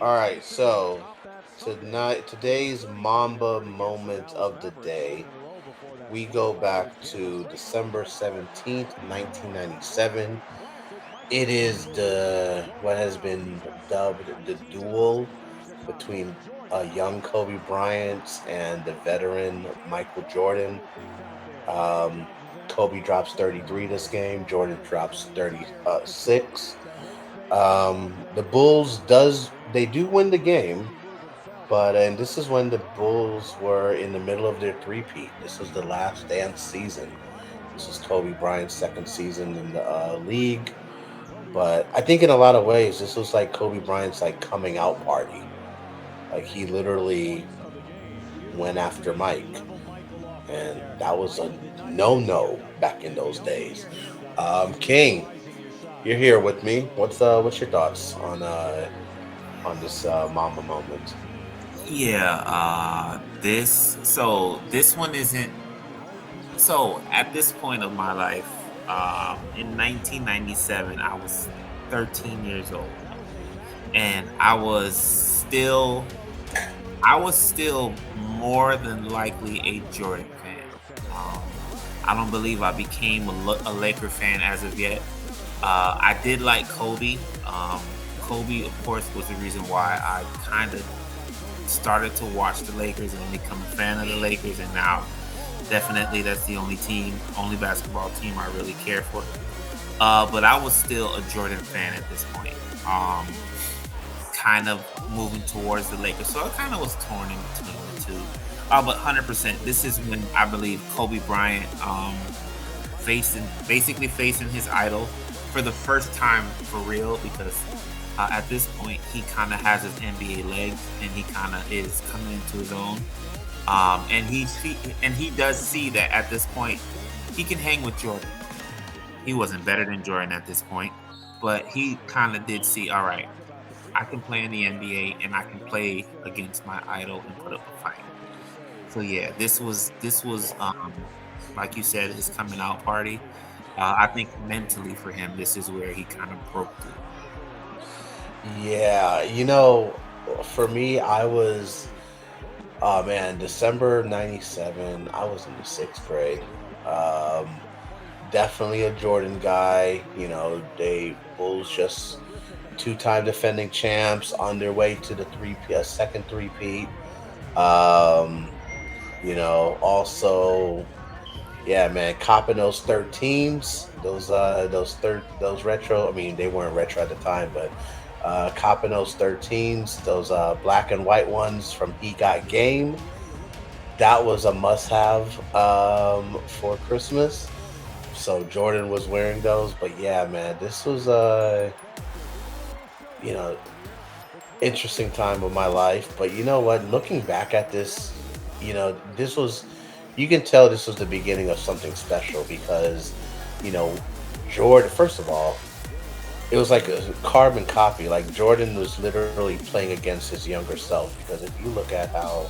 All right, so today's Mamba moment of the day, we go back to December 17th, 1997. It is the what has been dubbed the duel between young Kobe Bryant and the veteran Michael Jordan. Um, Kobe drops 33 this game. Jordan drops 36. The Bulls does they do win the game, but and this is when the Bulls were in the middle of their three-peat. This was the last dance season. This is Kobe Bryant's second season in the league. But I think in a lot of ways, this was like Kobe Bryant's like coming out party. Like he literally went after Mike, and that was a no back in those days. King, you're here with me. What's your thoughts on this Mamba moment? Yeah, this one isn't so at this point of my life, in 1997, I was 13 years old and I was still more than likely a Jordan fan. I don't believe I became a Laker fan as of yet. I did like Kobe. Kobe, of course, was the reason why I kind of started to watch the Lakers and become a fan of the Lakers, and now definitely that's the only basketball team I really care for. But I was still a Jordan fan at this point. Kind of moving towards the Lakers, so I kind of was torn in between the two. But 100%, this is when I believe Kobe Bryant facing his idol for the first time for real, because at this point he kind of has his NBA legs and he kind of is coming into his own. And he does see that at this point he can hang with Jordan. He wasn't better than Jordan at this point, but he kind of did see, all right, I can play in the NBA and I can play against my idol and put up a fight. So yeah, this was like you said, his coming out party. I think mentally for him, this is where he kind of broke through. Yeah, for me, I was oh man, December 97. I was in the sixth grade. Um, Definitely a Jordan guy. They Bulls just two-time defending champs on their way to the second three-peat. Um, also, yeah, man, copping those 13s, those retro. I mean, they weren't retro at the time, but copping those 13s, those black and white ones from He Got Game. That was a must-have for Christmas. So Jordan was wearing those, but yeah, man, this was you know interesting time of my life. But you know what? Looking back at this, this was you can tell this was the beginning of something special because you know Jordan. First of all, it was like a carbon copy. Like Jordan was literally playing against his younger self because if you look at how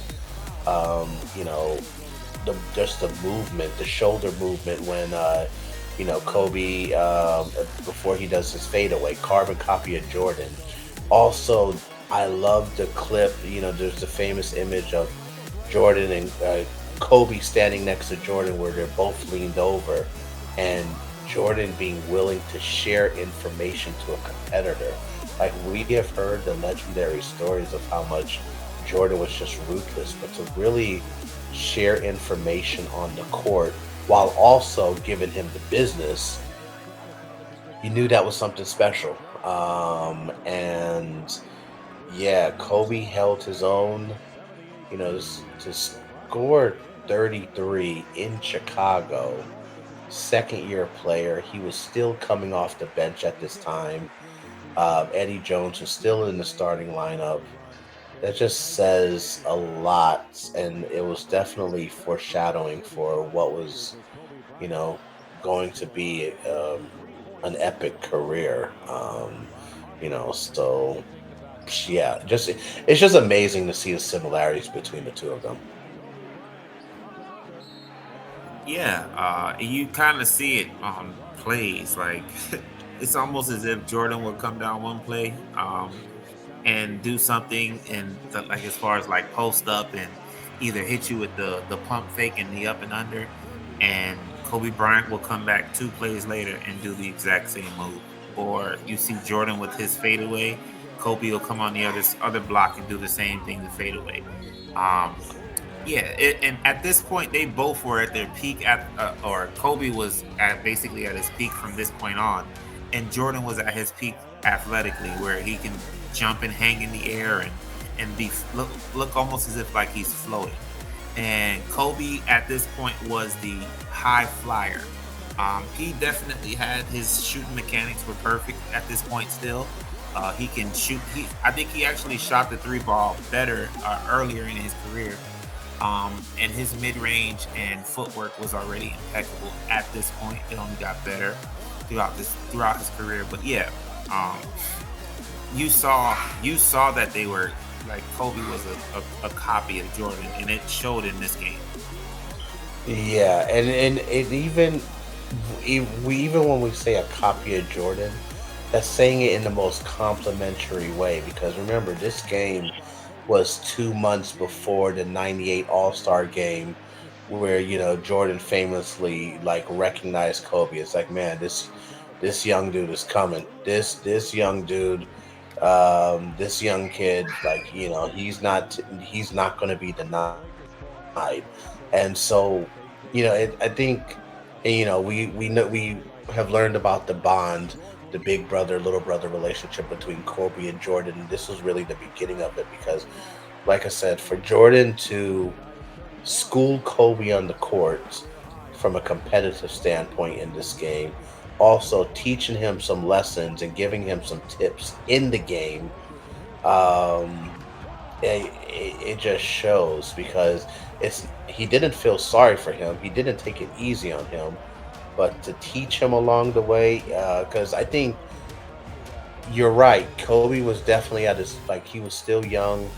the just the movement, the shoulder movement when Kobe before he does his fadeaway, carbon copy of Jordan. Also, I love the clip. There's the famous image of Jordan and Kobe standing next to Jordan where they're both leaned over, and Jordan being willing to share information to a competitor. Like we have heard the legendary stories of how much Jordan was just ruthless, but to really share information on the court while also giving him the business, you knew that was something special. And yeah, Kobe held his own, to score 33 in Chicago, second year player. He was still coming off the bench at this time. Eddie Jones was still in the starting lineup. That just says a lot, and it was definitely foreshadowing for what was, you know, going to be an epic career. So yeah, just it's just amazing to see the similarities between the two of them. Yeah, you kind of see it on plays like it's almost as if Jordan would come down one play, and do something in the, like as far as like post up and either hit you with the pump fake and the up and under, and Kobe Bryant will come back 2 plays later and do the exact same move. Or you see Jordan with his fadeaway, Kobe will come on the other block and do the same thing, the fadeaway. Um, yeah, and at this point, they both were at their peak or Kobe was at basically at his peak from this point on, and Jordan was at his peak athletically, where he can jump and hang in the air and look almost as if like he's floating. And Kobe at this point was the high flyer. He definitely had his shooting mechanics were perfect at this point. Still, he can shoot. I think he actually shot the three ball better earlier in his career, and his mid range and footwork was already impeccable at this point. It only got better throughout his career. But yeah, um, you saw that they were like Kobe was a copy of Jordan, and it showed in this game. Yeah, and it even we even when we say a copy of Jordan, that's saying it in the most complimentary way because remember this game was 2 months before the '98 All-Star game where Jordan famously like recognized Kobe. It's like, man, this young dude is coming. This young dude, this young kid, like he's not going to be denied. And so, I think, we know we have learned about the bond, the big brother little brother relationship between Kobe and Jordan. And this was really the beginning of it because, like I said, for Jordan to school Kobe on the court from a competitive standpoint in this game, also teaching him some lessons and giving him some tips in the game. Um, it just shows because he didn't feel sorry for him. He didn't take it easy on him, but to teach him along the way. Because I think you're right. Kobe was definitely at his like he was still young,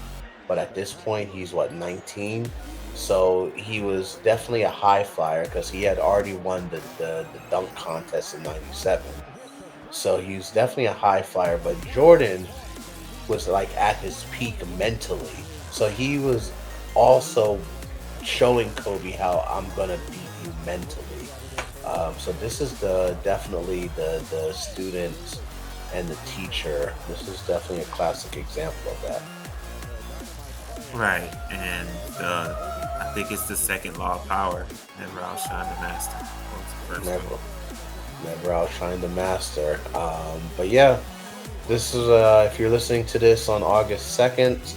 but at this point he's what 19. So he was definitely a high flyer because he had already won the dunk contest in '97. So he's definitely a high flyer. But Jordan was like at his peak mentally. So he was also showing Kobe how I'm gonna beat you mentally. So this is the definitely the student and the teacher. This is definitely a classic example of that. Right, and I think it's the second law of power: never outshine the master. What was the first one? Never, never outshine the master. But yeah, this is if you're listening to this on August 2nd,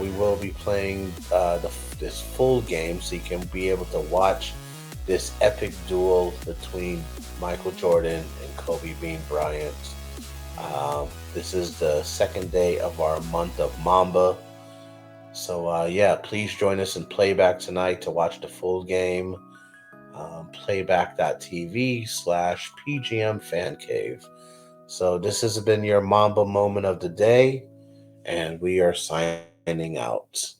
we will be playing this full game, so you can be able to watch this epic duel between Michael Jordan and Kobe Bean Bryant. This is the second day of our month of Mamba. So yeah, please join us in playback tonight to watch the full game. Playback.tv/PGM Fan Cave. So this has been your Mamba moment of the day, and we are signing out.